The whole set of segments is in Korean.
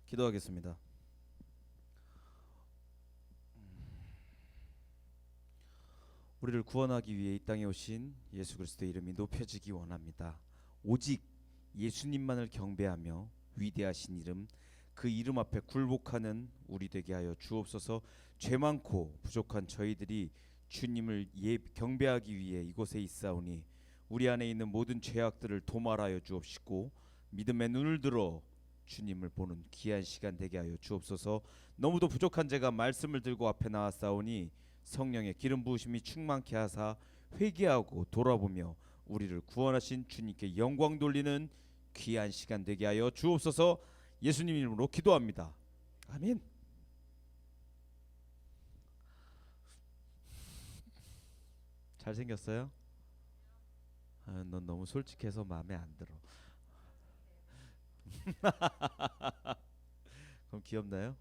기도하겠습니다. 우리를 구원하기 위해 이 땅에 오신 예수 그리스도의 이름이 높여지기 원합니다. 오직 예수님만을 경배하며 위대하신 이름, 그 이름 앞에 굴복하는 우리 되게 하여 주옵소서. 죄 많고 부족한 저희들이 주님을 경배하기 위해 이곳에 있사오니 우리 안에 있는 모든 죄악들을 도말하여 주옵시고 믿음의 눈을 들어 주님을 보는 귀한 시간 되게 하여 주옵소서. 너무도 부족한 제가 말씀을 들고 앞에 나왔사오니 성령의 기름 부으심이 충만케 하사 회개하고 돌아보며 우리를 구원하신 주님께 영광 돌리는 귀한 시간 되게 하여 주옵소서. 예수님 이름으로 기도합니다. 아멘. 잘생겼어요? 넌 너무 솔직해서 마음에 안 들어. 그럼 귀엽나요?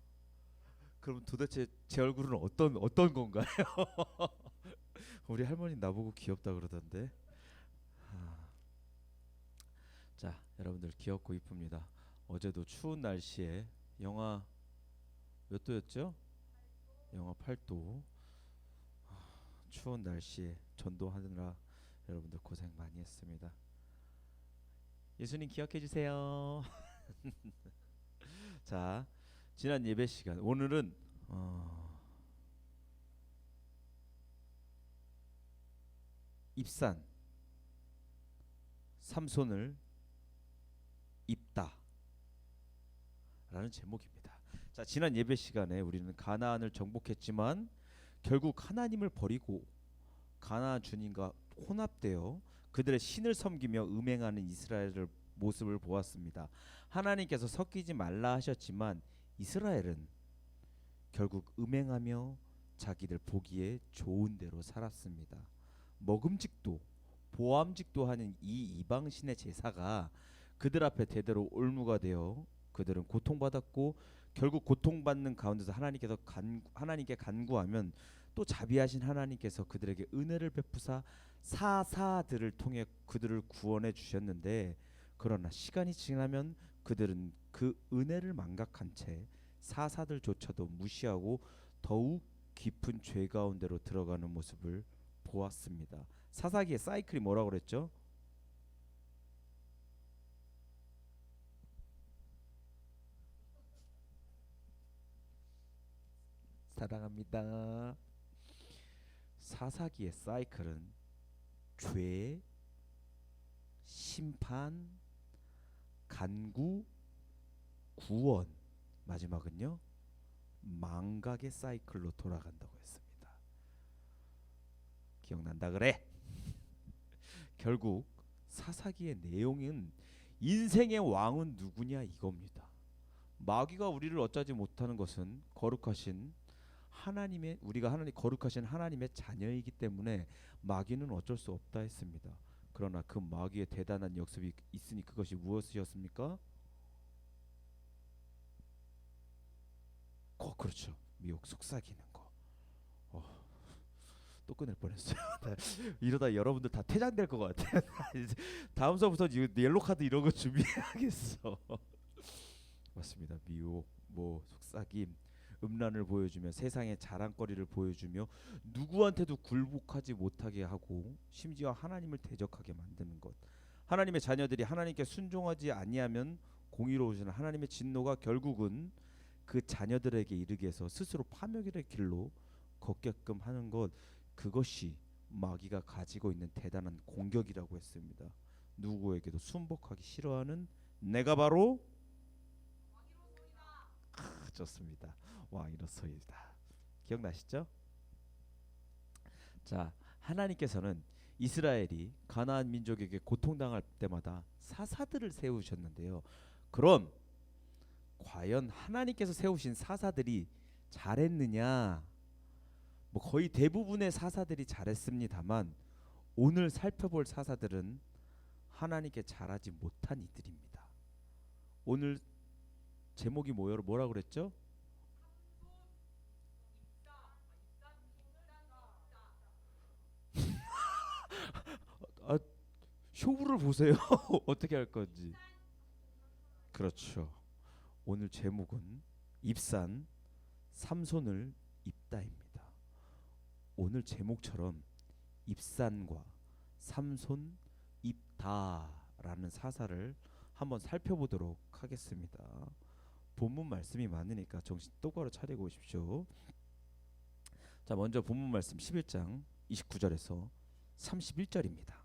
그럼 도대체 제 얼굴은 어떤 건가요? 우리 할머니 나보고 귀엽다 그러던데. 아, 자, 여러분들 귀엽고 이쁩니다. 어제도 추운 날씨에 영하 몇 도였죠? 영하 8도. 추운 날씨에 전도하느라 여러분들 고생 많이 했습니다. 예수님 기억해 주세요. 자, 지난 예배 시간 오늘은 입산 삼손을 입다 라는 제목입니다. 자, 지난 예배 시간에 우리는 가나안을 정복했지만 결국 하나님을 버리고 가나안 주님과 혼합되어 그들의 신을 섬기며 음행하는 이스라엘을 모습을 보았습니다. 하나님께서 섞이지 말라 하셨지만 이스라엘은 결국 음행하며 자기들 보기에 좋은 대로 살았습니다. 먹음직도 보암직도 하는 이 이방신의 제사가 그들 앞에 대대로 올무가 되어 그들은 고통받았고 결국 고통받는 가운데서 하나님께 간구하면 또 자비하신 하나님께서 그들에게 은혜를 베푸사 사사들을 통해 그들을 구원해 주셨는데, 그러나 시간이 지나면 그들은 그 은혜를 망각한 채 사사들조차도 무시하고 더욱 깊은 죄 가운데로 들어가는 모습을 보았습니다. 사사기의 사이클이 뭐라고 그랬죠? 사랑합니다. 사사기의 사이클은 죄, 심판, 간구, 구원, 마지막은요 망각의 사이클로 돌아간다고 했습니다. 기억난다 그래? 결국 사사기의 내용은 인생의 왕은 누구냐 이겁니다. 마귀가 우리를 어쩌지 못하는 것은 거룩하신 하나님의 우리가 하나님 거룩하신 하나님의 자녀이기 때문에 마귀는 어쩔 수 없다 했습니다. 그러나 그 마귀의 대단한 역습이 있으니 그것이 무엇이었습니까? 그렇죠. 미혹 속삭이는 거. 또 끊을 뻔했어요. 이러다 여러분들 다 퇴장될 것 같아요. 다음 수부터 옐로 카드 이런 거 준비해야겠어. 맞습니다. 미혹, 속삭임, 음란을 보여주며 세상의 자랑거리를 보여주며 누구한테도 굴복하지 못하게 하고 심지어 하나님을 대적하게 만드는 것. 하나님의 자녀들이 하나님께 순종하지 아니하면 공의로우신 하나님의 진노가 결국은 그 자녀들에게 이르게 해서 스스로 파멸의 길로 걷게끔 하는 것, 그것이 마귀가 가지고 있는 대단한 공격이라고 했습니다. 누구에게도 순복하기 싫어하는 내가 바로 좋습니다. 왕이로소이다. 기억나시죠? 자, 하나님께서는 이스라엘이 가나안 민족에게 고통당할 때마다 사사들을 세우셨는데요. 그럼 과연 하나님께서 세우신 사사들이 잘했느냐? 거의 대부분의 사사들이 잘했습니다만 오늘 살펴볼 사사들은 하나님께 잘하지 못한 이들입니다. 오늘 제목이 뭐라 그랬죠? 아, 쇼부를 보세요. 어떻게 할 건지. 그렇죠. 오늘 제목은 입산 삼손을 입다입니다. 오늘 제목처럼 입산과 삼손 입다라는 사사를 한번 살펴보도록 하겠습니다. 본문 말씀이 많으니까 정신 똑바로 차리고 오십시오. 자, 먼저 본문 말씀 11장 29절에서 31절입니다.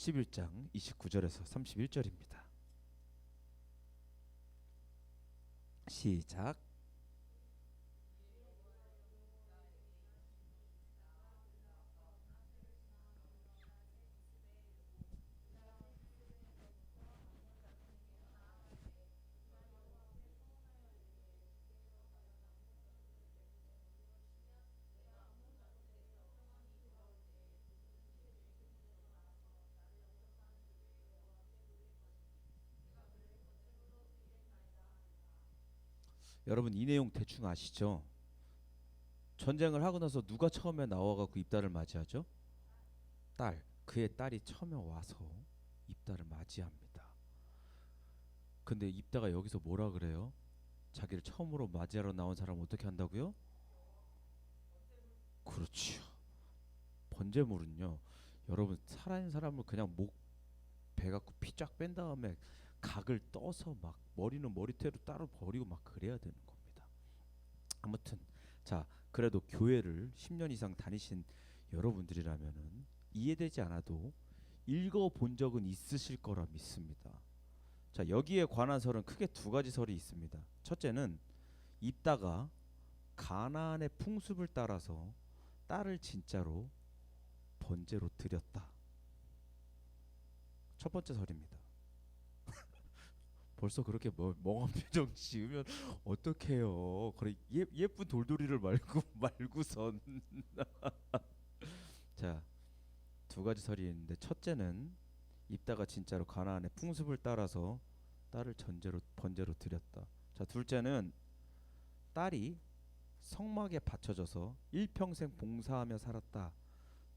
11장 29절에서 31절입니다. 시작. 여러분 이 내용 대충 아시죠? 전쟁을 하고 나서 누가 처음에 나와갖고 입다를 맞이하죠? 딸. 그의 딸이 처음에 와서 입다를 맞이합니다. 근데 입다가 여기서 뭐라 그래요? 자기를 처음으로 맞이하러 나온 사람 어떻게 한다고요? 그렇죠. 번제물은요, 여러분 살아있는 사람을 그냥 목 베갖고 피 쫙 뺀 다음에 각을 떠서 막 머리는 머리태로 따로 버리고 막 그래야 되는 겁니다. 아무튼 자, 그래도 교회를 10년 이상 다니신 여러분들이라면은 이해되지 않아도 읽어본 적은 있으실 거라 믿습니다. 자, 여기에 관한 설은 크게 두 가지 설이 있습니다. 첫째는 입다가 가나안의 풍습을 따라서 딸을 진짜로 번제로 드렸다. 첫 번째 설입니다. 벌써 그렇게 멍한 표정 지으면 어떡해요. 그래 예쁜 돌돌이를 말고선 자, 두 가지 설이 있는데 첫째는 입다가 진짜로 가나안의 풍습을 따라서 딸을 번제로 드렸다. 자, 둘째는 딸이 성막에 바쳐져서 일평생 봉사하며 살았다.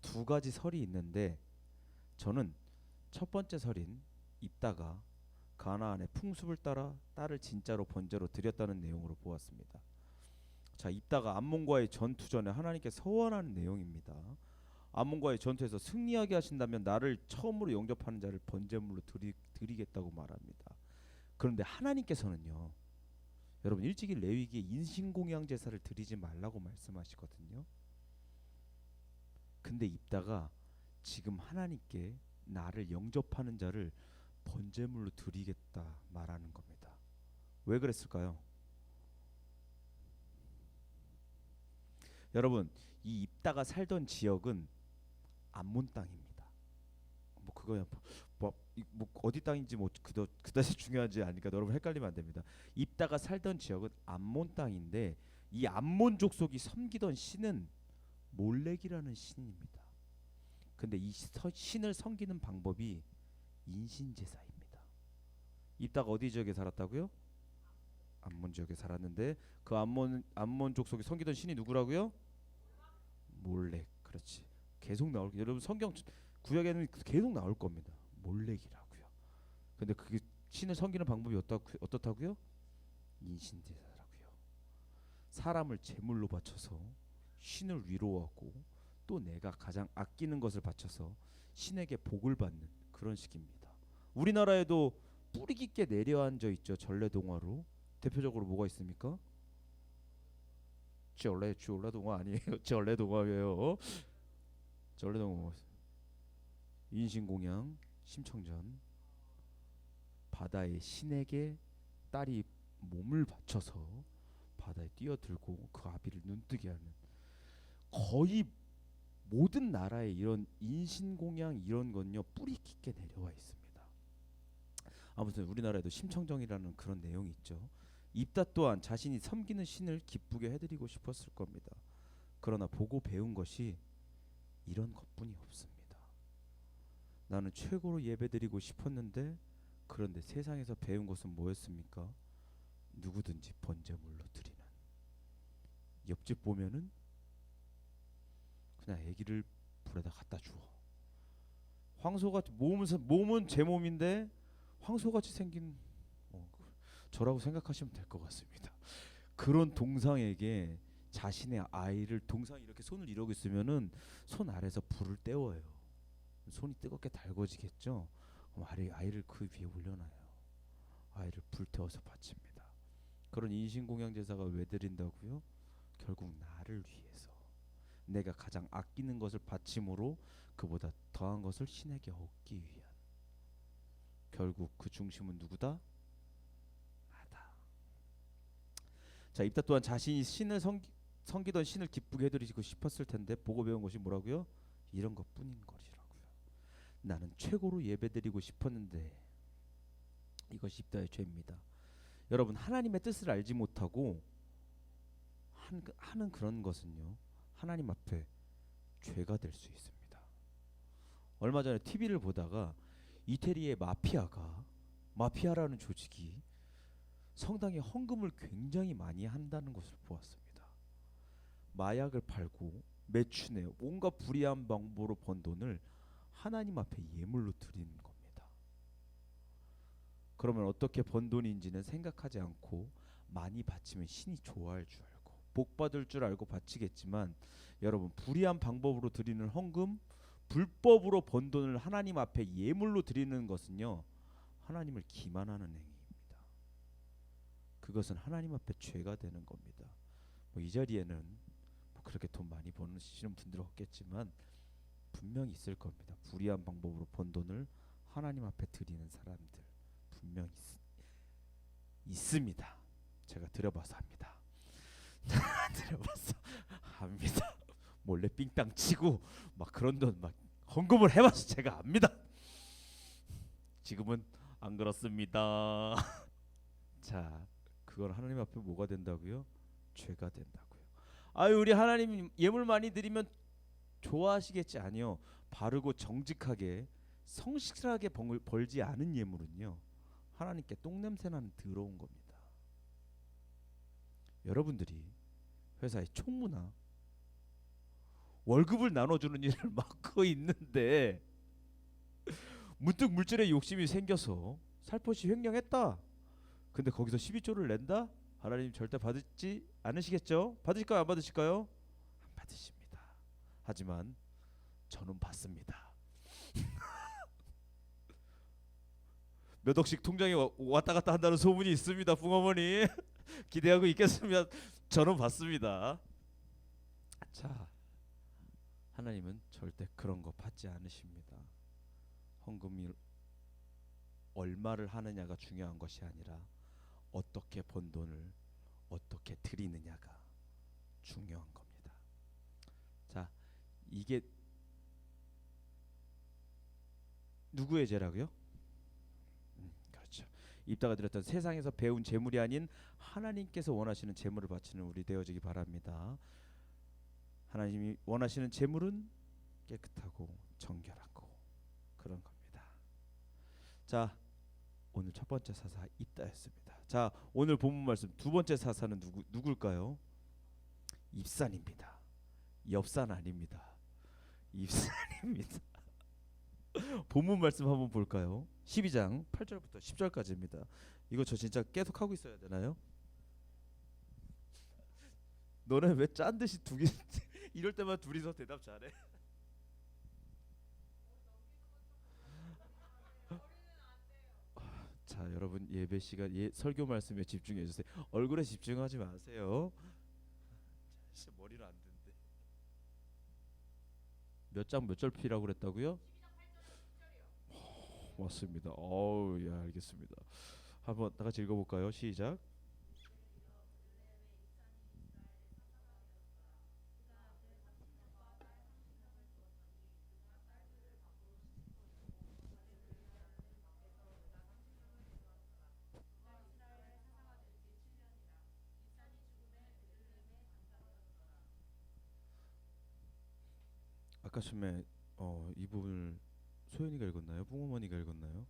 두 가지 설이 있는데 저는 첫 번째 설인 입다가 가나안의 풍습을 따라 딸을 진짜로 번제로 드렸다는 내용으로 보았습니다. 자, 입다가 암몬과의 전투 전에 하나님께 서원하는 내용입니다. 암몬과의 전투에서 승리하게 하신다면 나를 처음으로 영접하는 자를 번제물로 드리겠다고 말합니다. 그런데 하나님께서는요, 여러분 일찍이 레위기에 인신공양 제사를 드리지 말라고 말씀하시거든요. 근데 입다가 지금 하나님께 나를 영접하는 자를 번제물로 드리겠다 말하는 겁니다. 왜 그랬을까요? 여러분, 이 입다가 살던 지역은 암몬 땅입니다. 뭐 그거야 뭐 어디 땅인지 뭐 그다지 중요하지 않으니까 여러분 헷갈리면 안 됩니다. 입다가 살던 지역은 암몬 땅인데 이 암몬 족속이 섬기던 신은 몰렉이라는 신입니다. 근데 이 신을 섬기는 방법이 인신제사입니다. 입다가 어디 지역에 살았다고요? 암몬 지역에 살았는데 그 암몬 족속이 섬기던 신이 누구라고요? 몰렉. 그렇지. 계속 나올 여러분 성경 구약에는 계속 나올 겁니다. 몰렉이라고요. 근데 그게 신을 섬기는 방법이 어떻다고요? 인신제사라고요. 사람을 제물로 바쳐서 신을 위로하고 또 내가 가장 아끼는 것을 바쳐서 신에게 복을 받는 그런 식입니다. 우리나라에도 뿌리 깊게 내려앉아 있죠. 전래동화로. 대표적으로 뭐가 있습니까? 전래동화 아니에요. 전래동화예요. 전래동화. 인신공양, 심청전. 바다의 신에게 딸이 몸을 바쳐서 바다에 뛰어들고 그 아비를 눈뜨게 하는, 거의 모든 나라에 이런 인신공양 이런 건요 뿌리 깊게 내려와 있습니다. 아무튼 우리나라에도 심청정이라는 그런 내용이 있죠. 입다 또한 자신이 섬기는 신을 기쁘게 해드리고 싶었을 겁니다. 그러나 보고 배운 것이 이런 것뿐이 없습니다. 나는 최고로 예배드리고 싶었는데 그런데 세상에서 배운 것은 뭐였습니까? 누구든지 번제물로 드리는. 옆집 보면은 그냥 아기를 불에다 갖다 주어. 황소같이 몸은 제 몸인데 황소같이 생긴 저라고 생각하시면 될 것 같습니다. 그런 동상에게 자신의 아이를 동상이 이렇게 손을 이러고 있으면은 손 아래서 불을 떼워요. 손이 뜨겁게 달궈지겠죠. 그럼 아이를 그 위에 올려놔요. 아이를 불태워서 바칩니다. 그런 인신공양 제사가 왜 드린다고요? 결국 나를 위해서 내가 가장 아끼는 것을 바침으로 그보다 더한 것을 신에게 얻기 위한, 결국 그 중심은 누구다? 나다. 자, 입다 또한 자신이 신을 섬기던 신을 기쁘게 해드리고 싶었을 텐데 보고 배운 것이 뭐라고요? 이런 것뿐인 것이라고요. 나는 최고로 예배드리고 싶었는데. 이것이 입다의 죄입니다. 여러분, 하나님의 뜻을 알지 못하고 하는 그런 것은요, 하나님 앞에 죄가 될 수 있습니다. 얼마 전에 TV를 보다가 이태리의 마피아라는 조직이 성당에 헌금을 굉장히 많이 한다는 것을 보았습니다. 마약을 팔고 매춘해 온갖 불의한 방법으로 번 돈을 하나님 앞에 예물로 드리는 겁니다. 그러면 어떻게 번 돈인지는 생각하지 않고 많이 바치면 신이 좋아할 줄 알고 복 받을 줄 알고 바치겠지만, 여러분, 불의한 방법으로 드리는 헌금, 불법으로 번 돈을 하나님 앞에 예물로 드리는 것은요, 하나님을 기만하는 행위입니다. 그것은 하나님 앞에 죄가 되는 겁니다. 이 자리에는 그렇게 돈 많이 버시는 분들은 없겠지만 분명히 있을 겁니다. 불의한 방법으로 번 돈을 하나님 앞에 드리는 사람들 분명히 있습니다. 제가 들여봐서 합니다. 들여봐서 합니다. 몰래 삥땅 치고 막 그런 돈 막 헌금을 해봐서 제가 압니다. 지금은 안 그렇습니다. 자, 그건 하나님 앞에 뭐가 된다고요? 죄가 된다고요. 아유, 우리 하나님 예물 많이 드리면 좋아하시겠지? 아니요. 바르고 정직하게 성실하게 벌지 않은 예물은요, 하나님께 똥냄새나는 더러운 겁니다. 여러분들이 회사에 총무나 월급을 나눠주는 일을 맡고 있는데 문득 물질에 욕심이 생겨서 살포시 횡령했다. 근데 거기서 12조를 낸다? 하나님 절대 받지 않으시겠죠? 받으실까요? 안 받으실까요? 안 받으십니다. 하지만 저는 받습니다. 몇 억씩 통장에 왔다 갔다 한다는 소문이 있습니다. 붕어머니 기대하고 있겠습니다. 저는 받습니다. 자, 하나님은 절대 그런 거 받지 않으십니다. 헌금이 얼마를 하느냐가 중요한 것이 아니라 어떻게 번 돈을 어떻게 드리느냐가 중요한 겁니다. 자, 이게 누구의 죄라고요? 그렇죠. 입다가 드렸던 세상에서 배운 재물이 아닌 하나님께서 원하시는 재물을 바치는 우리 되어지기 바랍니다. 하나님이 원하시는 재물은 깨끗하고 정결하고 그런 겁니다. 자, 오늘 첫 번째 사사 입다였습니다. 자, 오늘 본문 말씀 두 번째 사사는 누굴까요? 입산입니다. 엽산 아닙니다. 입산입니다. 본문 말씀 한번 볼까요? 12장 8절부터 10절까지입니다. 이거 저 진짜 계속 하고 있어야 되나요? 너네 왜 짠 듯이 두 개 이럴 때만 둘이서 대답 잘해? 자, 여러분 예배 시간 설교 말씀에 집중해 주세요. 얼굴에 집중하지 마세요. 진짜 머리는 안 된대. 몇 장 몇 절 피라고 그랬다고요? 맞습니다. 어우, 예, 알겠습니다. 한번 다 같이 읽어볼까요? 시작. 아까 처음에 이 부분을 소연이가 읽었나요? 뿡어머니가 읽었나요?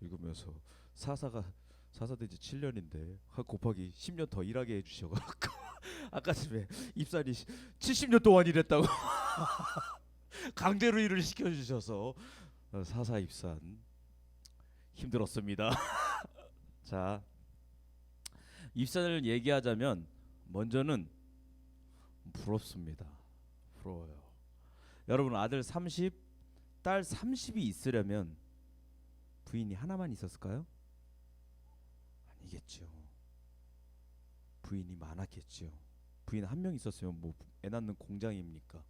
읽으면서 사사된 지 7년인데 곱하기 10년 더 일하게 해주셔가지고 아까 전에 입사리 70년 동안 일했다고 강제로 일을 시켜주셔서 사사 입산 힘들었습니다. 자, 입산을 얘기하자면 먼저는 부럽습니다. 부러워요. 여러분 아들 30, 딸 30이 있으려면 부인이 하나만 있었을까요? 아니겠죠. 부인이 많았겠죠. 부인 한 명 있었으면 뭐 애 낳는 공장입니까?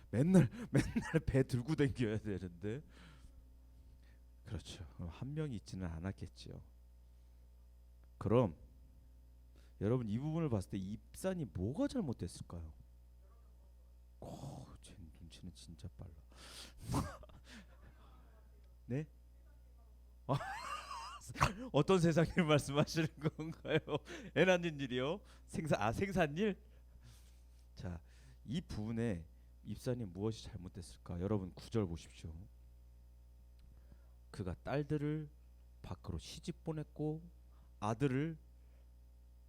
맨날 맨날 배 들고 다녀야 되는데. 그렇죠. 한 명이 있지는 않았겠죠. 그럼 여러분 이 부분을 봤을 때 입산이 뭐가 잘못됐을까요? 제 눈치는 진짜 빨라. 네? 어떤 세상일 말씀하시는 건가요? 애 낳는 일이요? 생산일? 자, 이 부분에 입산이 무엇이 잘못됐을까? 여러분 9절 보십시오. 그가 딸들을 밖으로 시집 보냈고 아들을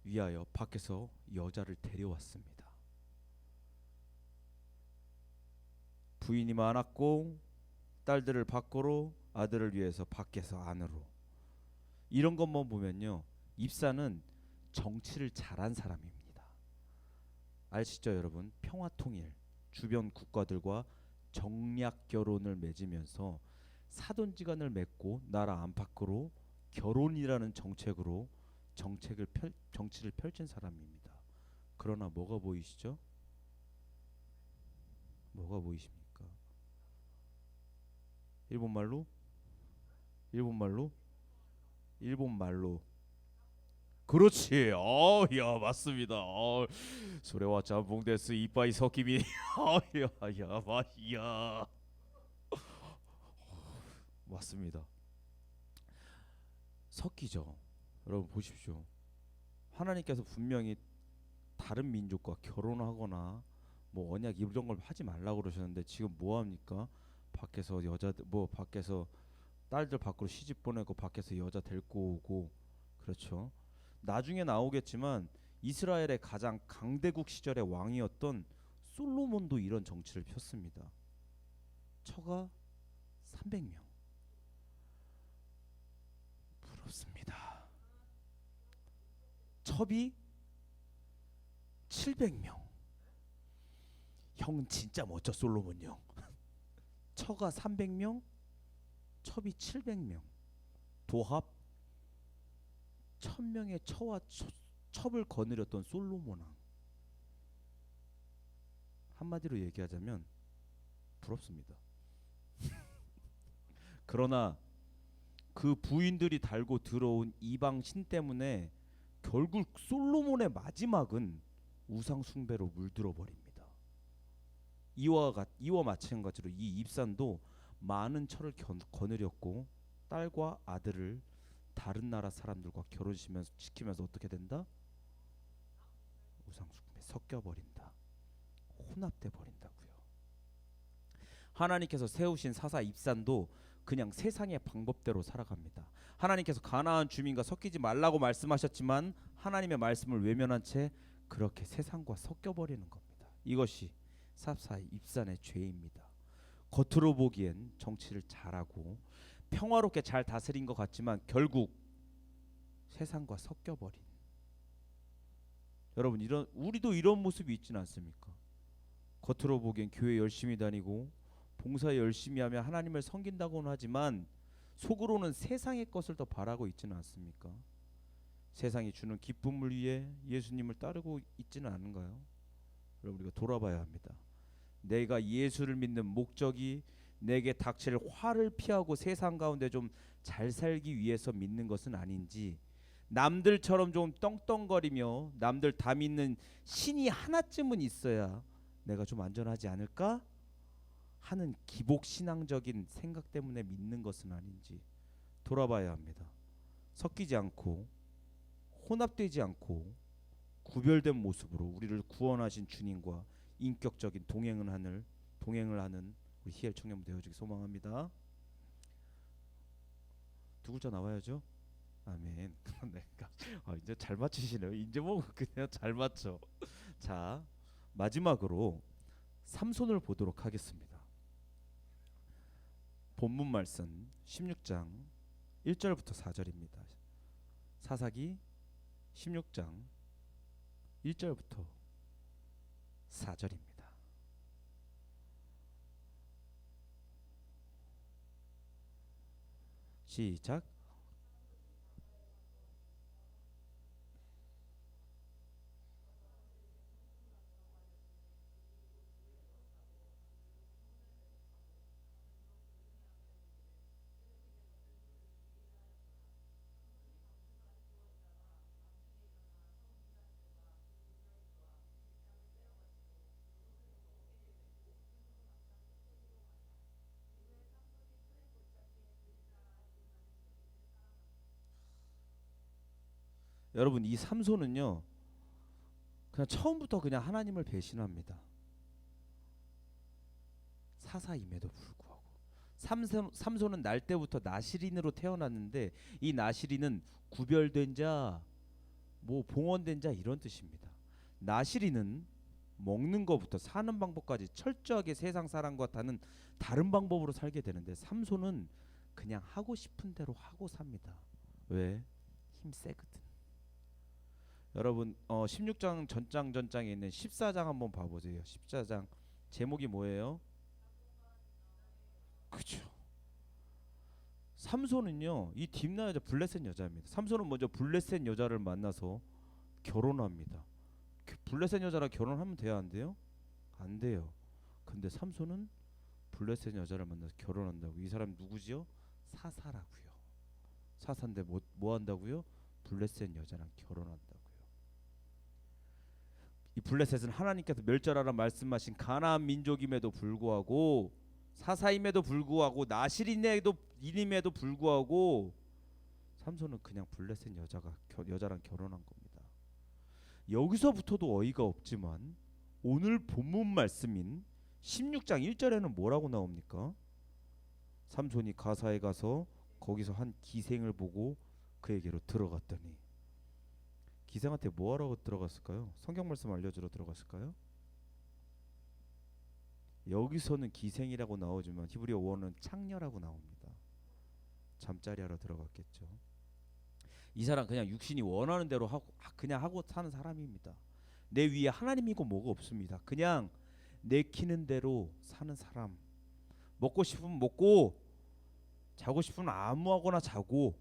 위하여 밖에서 여자를 데려왔습니다. 부인이 많았고 딸들을 밖으로, 아들을 위해서 밖에서 안으로. 이런 것만 보면요, 입사는 정치를 잘한 사람입니다. 아시죠 여러분? 평화통일, 주변 국가들과 정략 결혼을 맺으면서 사돈지간을 맺고 나라 안팎으로 결혼이라는 정책으로 정치를 펼친 사람입니다. 그러나 뭐가 보이시죠? 뭐가 보이십니까? 일본말로? 일본말로? 일본말로. 그렇지. 야, 맞습니다. 소레와 짬뽕 데스 이빠이 섞임이. 야, 맛이야. 맞습니다. 섞이죠. 여러분 보십시오. 하나님께서 분명히 다른 민족과 결혼하거나 뭐 언약 이런 걸 하지 말라고 그러셨는데 지금 뭐 합니까? 밖에서 여자들 뭐 밖에서 딸들 밖으로 시집 보내고 밖에서 여자 데리고 오고. 그렇죠. 나중에 나오겠지만 이스라엘의 가장 강대국 시절의 왕이었던 솔로몬도 이런 정치를 폈습니다. 처가 300명. 부럽습니다. 첩이 700명. 형은 진짜 멋져 솔로몬 형. 처가 300명, 첩이 700명. 도합 1000명의 처와 첩을 거느렸던 솔로몬 왕. 한마디로 얘기하자면 부럽습니다. 그러나 그 부인들이 달고 들어온 이방 신 때문에 결국 솔로몬의 마지막은 우상 숭배로 물들어 버립니다. 이와 마찬가지로 이 입산도 많은 철을 거느렸고 딸과 아들을 다른 나라 사람들과 결혼시키면서 어떻게 된다? 우상 숭배 섞여 버린다. 혼합돼 버린다고요. 하나님께서 세우신 사사 입산도 그냥 세상의 방법대로 살아갑니다. 하나님께서 가나안 주민과 섞이지 말라고 말씀하셨지만 하나님의 말씀을 외면한 채 그렇게 세상과 섞여 버리는 겁니다. 이것이 사사 입산의 죄입니다. 겉으로 보기엔 정치를 잘하고 평화롭게 잘 다스린 것 같지만 결국 세상과 섞여 버린. 여러분 우리도 이런 모습이 있지는 않습니까? 겉으로 보기엔 교회 열심히 다니고 봉사 열심히 하며 하나님을 섬긴다고는 하지만 속으로는 세상의 것을 더 바라고 있지는 않습니까? 세상이 주는 기쁨을 위해 예수님을 따르고 있지는 않은가요? 여러분 우리가 돌아봐야 합니다. 내가 예수를 믿는 목적이 내게 닥칠 화를 피하고 세상 가운데 좀 잘 살기 위해서 믿는 것은 아닌지, 남들처럼 좀 떵떵거리며 남들 다 믿는 신이 하나쯤은 있어야 내가 좀 안전하지 않을까 하는 기복신앙적인 생각 때문에 믿는 것은 아닌지 돌아봐야 합니다. 섞이지 않고 혼합되지 않고 구별된 모습으로 우리를 구원하신 주님과 인격적인 동행을 하는 우리 희엘 청년부 되어주기 소망합니다. 두 글자 나와야죠. 아멘. 이제 잘 맞추시네요. 이제 뭐 그냥 잘 맞죠. 자, 마지막으로 삼손을 보도록 하겠습니다. 본문 말씀 16장 1절부터 4절입니다. 사사기 16장 1절부터 4절입니다. 시작. 여러분, 이 삼손은요 그냥 처음부터 그냥 하나님을 배신합니다. 사사임에도 불구하고 삼손은 날 때부터 나실인으로 태어났는데 이 나실인은 구별된 자, 뭐 봉헌된 자 이런 뜻입니다. 나실인은 먹는 것부터 사는 방법까지 철저하게 세상 사람과 다른 방법으로 살게 되는데 삼손은 그냥 하고 싶은 대로 하고 삽니다. 왜? 힘 세거든. 여러분 16장 전장에 있는 14장 한번 봐보세요. 14장 제목이 뭐예요? 그죠. 삼손은요 이 딥나 여자 블레셋 여자입니다. 삼손은 먼저 블레셋 여자를 만나서 결혼합니다. 블레셋 여자랑 결혼하면 돼야 안 돼요? 안 돼요. 근데 삼손은 블레셋 여자를 만나서 결혼한다고. 이 사람 누구지요? 사사라고요. 사사인데 뭐 한다고요? 블레셋 여자랑 결혼한다고요. 이 블레셋은 하나님께서 멸절하라 말씀하신 가나안 민족임에도 불구하고 사사임에도 불구하고 나실인임에도 불구하고 삼손은 그냥 블레셋 여자랑 결혼한 겁니다. 여기서부터도 어이가 없지만 오늘 본문 말씀인 16장 1절에는 뭐라고 나옵니까? 삼손이 가사에 가서 거기서 한 기생을 보고 그에게로 들어갔더니. 기생한테 뭐하라고 들어갔을까요? 성경 말씀 알려주러 들어갔을까요? 여기서는 기생이라고 나오지만 히브리어 원어는 창녀라고 나옵니다. 잠자리하러 들어갔겠죠. 이 사람 그냥 육신이 원하는 대로 그냥 하고 사는 사람입니다. 내 위에 하나님이고 뭐가 없습니다. 그냥 내키는 대로 사는 사람. 먹고 싶으면 먹고 자고 싶으면 아무하거나 자고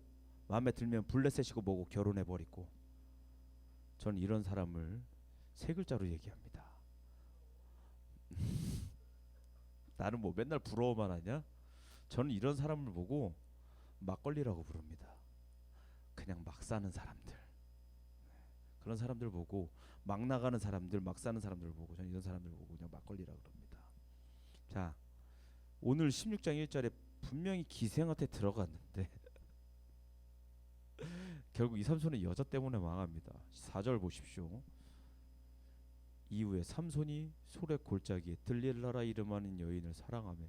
마음에 들면 블레셋이고 뭐고 결혼해버리고. 저는 이런 사람을 세 글자로 얘기합니다. 나는 뭐 맨날 부러워만 하냐? 저는 이런 사람을 보고 막걸리라고 부릅니다. 그냥 막 사는 사람들. 그런 사람들 보고 막 나가는 사람들, 막 사는 사람들 보고 저는 이런 사람들 보고 그냥 막걸리라고 그럽니다. 자, 오늘 16장 1절에 분명히 기생한테 들어갔는데 결국 이 삼손은 여자 때문에 망합니다. 4절 보십시오. 이후에 삼손이 소래 골짜기에 들릴라라 이름하는 여인을 사랑하며.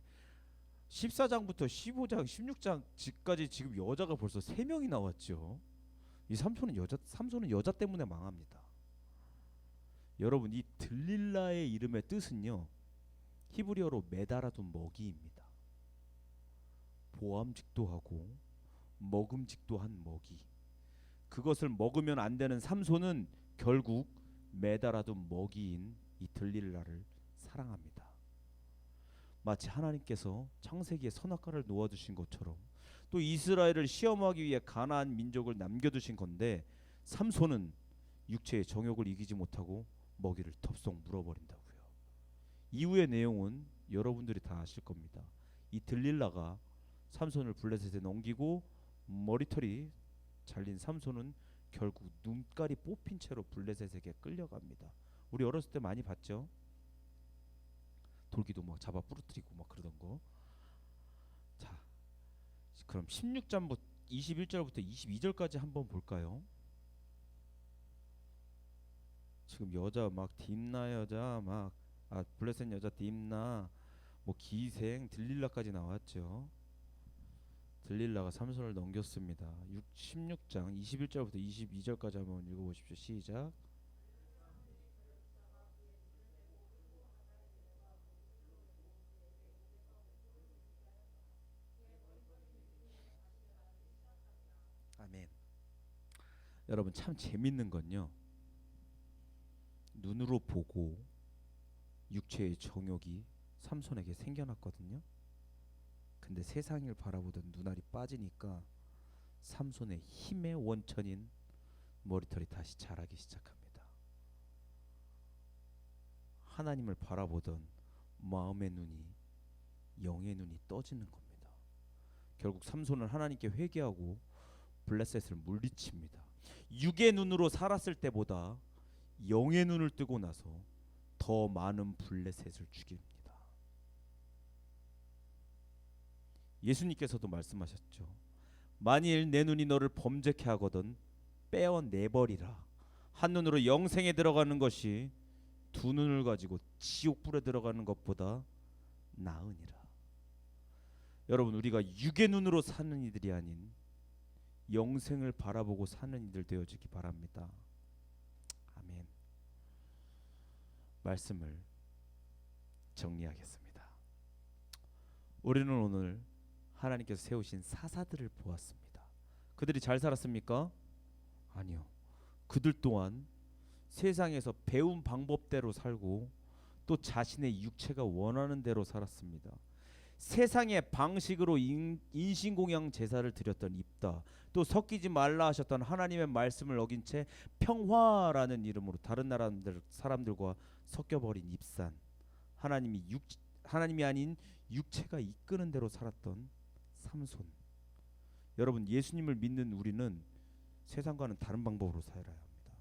14장부터 15장 16장까지 지금 여자가 벌써 3명이 나왔죠. 이 삼손은 여자 때문에 망합니다. 여러분, 이 들릴라의 이름의 뜻은요 히브리어로 매달아둔 먹이입니다. 보암직도 하고 먹음직도 한 먹이. 그것을 먹으면 안 되는 삼손은 결국 매달아둔 먹이인 이 들릴라를 사랑합니다. 마치 하나님께서 창세기에 선악과를 놓아두신 것처럼 또 이스라엘을 시험하기 위해 가나안 민족을 남겨두신 건데 삼손은 육체의 정욕을 이기지 못하고 먹이를 덥석 물어버린다고요. 이후의 내용은 여러분들이 다 아실 겁니다. 이 들릴라가 삼손을 블레셋에 넘기고 머리털이 잘린 삼손은 결국 눈깔이 뽑힌 채로 블레셋에게 끌려갑니다. 우리 어렸을 때 많이 봤죠? 돌기도 막 잡아 부러뜨리고 막 그러던 거. 자, 그럼 16장부터 21절부터 22절까지 한번 볼까요? 지금 여자 막 딥나 여자 막 블레셋 여자 딥나 뭐 기생 들릴라까지 나왔죠. 들릴라가 삼손을 넘겼습니다. 16장 21절부터 22절까지 한번 읽어보십시오. 시작. 여러분 참 재밌는 건요, 눈으로 보고 육체의 정욕이 삼손에게 생겨났거든요. 근데 세상을 바라보던 눈알이 빠지니까 삼손의 힘의 원천인 머리털이 다시 자라기 시작합니다. 하나님을 바라보던 마음의 눈이, 영의 눈이 떠지는 겁니다. 결국 삼손은 하나님께 회개하고 블레셋을 물리칩니다. 육의 눈으로 살았을 때보다 영의 눈을 뜨고 나서 더 많은 블레셋을 죽입니다. 예수님께서도 말씀하셨죠. 만일 내 눈이 너를 범죄케 하거든 빼어내버리라. 한 눈으로 영생에 들어가는 것이 두 눈을 가지고 지옥불에 들어가는 것보다 나으니라. 여러분, 우리가 육의 눈으로 사는 이들이 아닌 영생을 바라보고 사는 이들 되어지기 바랍니다. 아멘. 말씀을 정리하겠습니다. 우리는 오늘 하나님께서 세우신 사사들을 보았습니다. 그들이 잘 살았습니까? 아니요. 그들 또한 세상에서 배운 방법대로 살고 또 자신의 육체가 원하는 대로 살았습니다. 세상의 방식으로 인신공양 제사를 드렸던 입다, 또 섞이지 말라 하셨던 하나님의 말씀을 어긴 채 평화라는 이름으로 다른 나라 사람들과 섞여버린 입산, 하나님이 아닌 육체가 이끄는 대로 살았던 삼손. 여러분, 예수님을 믿는 우리는 세상과는 다른 방법으로 살아야 합니다.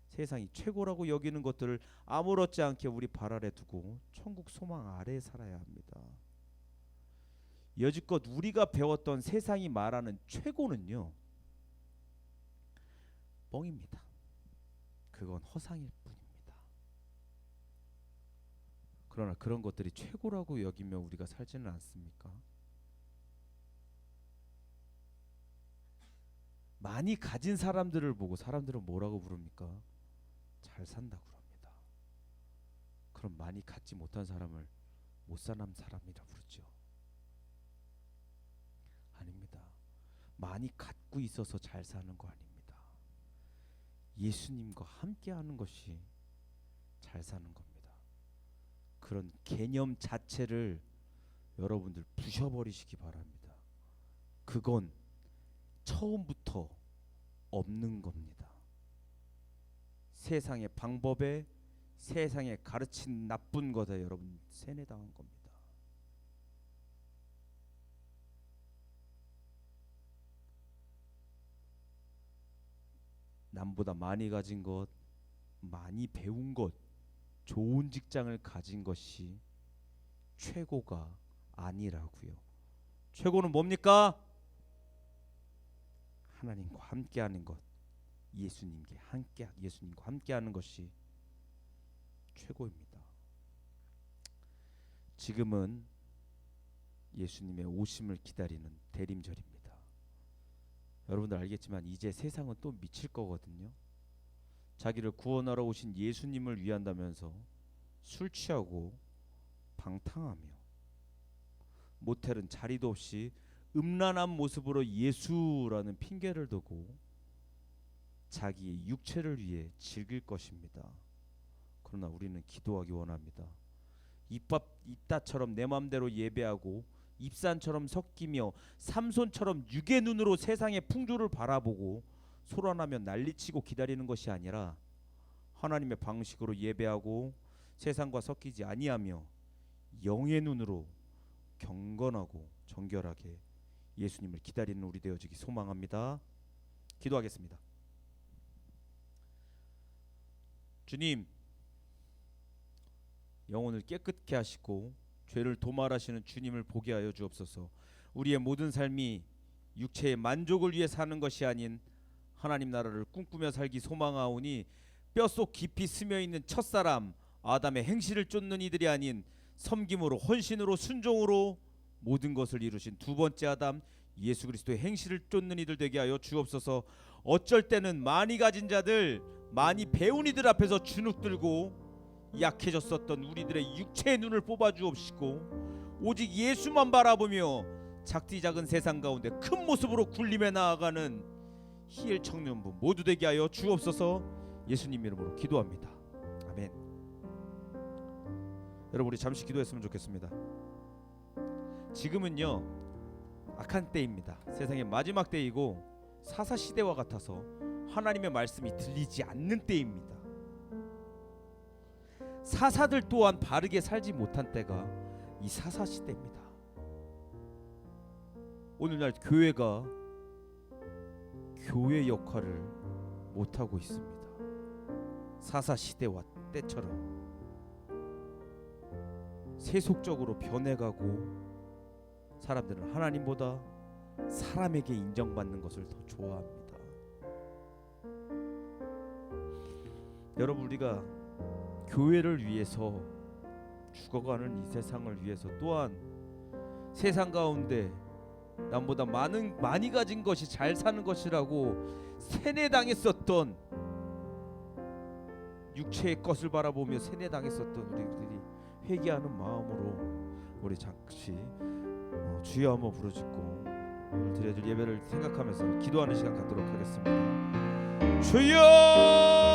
세상이 최고라고 여기는 것들을 아무렇지 않게 우리 발 아래 두고 천국 소망 아래에 살아야 합니다. 여지껏 우리가 배웠던 세상이 말하는 최고는요, 뻥입니다. 그건 허상일 뿐입니다. 그러나 그런 것들이 최고라고 여기며 우리가 살지는 않습니까? 많이 가진 사람들을 보고 사람들은 뭐라고 부릅니까? 잘 산다고 합니다. 그럼 많이 갖지 못한 사람을 못 사는 사람이라 부르죠. 아닙니다. 많이 갖고 있어서 잘 사는 거 아닙니다. 예수님과 함께하는 것이 잘 사는 겁니다. 그런 개념 자체를 여러분들 부셔버리시기 바랍니다. 그건 처음부터 없는 겁니다. 세상의 방법에, 세상에 가르친 나쁜 것에 여러분 세뇌당한 겁니다. 남보다 많이 가진 것, 많이 배운 것, 좋은 직장을 가진 것이 최고가 아니라고요. 최고는 뭡니까? 하나님과 함께하는 것, 예수님과 함께하는 것이 최고입니다. 지금은 예수님의 오심을 기다리는 대림절입니다. 여러분들 알겠지만 이제 세상은 또 미칠 거거든요. 자기를 구원하러 오신 예수님을 위한다면서 술 취하고 방탕하며 모텔은 자리도 없이 음란한 모습으로 예수라는 핑계를 두고 자기의 육체를 위해 즐길 것입니다. 그러나 우리는 기도하기 원합니다. 입다처럼 내 마음대로 예배하고 입산처럼 섞이며 삼손처럼 육의 눈으로 세상의 풍조를 바라보고 소란하며 난리치고 기다리는 것이 아니라 하나님의 방식으로 예배하고 세상과 섞이지 아니하며 영의 눈으로 경건하고 정결하게 예수님을 기다리는 우리 되어지기 소망합니다. 기도하겠습니다. 주님, 영혼을 깨끗게 하시고 죄를 도말하시는 주님을 보게 하여 주옵소서. 우리의 모든 삶이 육체의 만족을 위해 사는 것이 아닌 하나님 나라를 꿈꾸며 살기 소망하오니 뼛속 깊이 스며있는 첫사람 아담의 행실을 쫓는 이들이 아닌 섬김으로, 헌신으로, 순종으로 모든 것을 이루신 두 번째 아담 예수 그리스도의 행실을 쫓는 이들 되게 하여 주옵소서. 어쩔 때는 많이 가진 자들, 많이 배운 이들 앞에서 주눅 들고 약해졌었던 우리들의 육체의 눈을 뽑아 주옵시고 오직 예수만 바라보며 작디 작은 세상 가운데 큰 모습으로 굴림해 나아가는 희엘 청년부 모두 되게 하여 주옵소서. 예수님 이름으로 기도합니다. 아멘. 여러분 우리 잠시 기도했으면 좋겠습니다. 지금은요 악한 때입니다. 세상의 마지막 때이고 사사시대와 같아서 하나님의 말씀이 들리지 않는 때입니다. 사사들 또한 바르게 살지 못한 때가 이 사사시대입니다. 오늘날 교회가 교회 역할을 못하고 있습니다. 사사시대와 때처럼 세속적으로 변해가고 사람들은 하나님보다 사람에게 인정받는 것을 더 좋아합니다. 여러분 우리가 교회를 위해서 죽어가는 이 세상을 위해서 또한 세상 가운데 남보다 많이 가진 것이 잘 사는 것이라고 세뇌당했었던 육체의 것을 바라보며 세뇌당했었던 우리들이 회개하는 마음으로 우리 잠시 주여 한번 부르짖고 오늘 드려질 예배를 생각하면서 기도하는 시간 갖도록 하겠습니다. 주여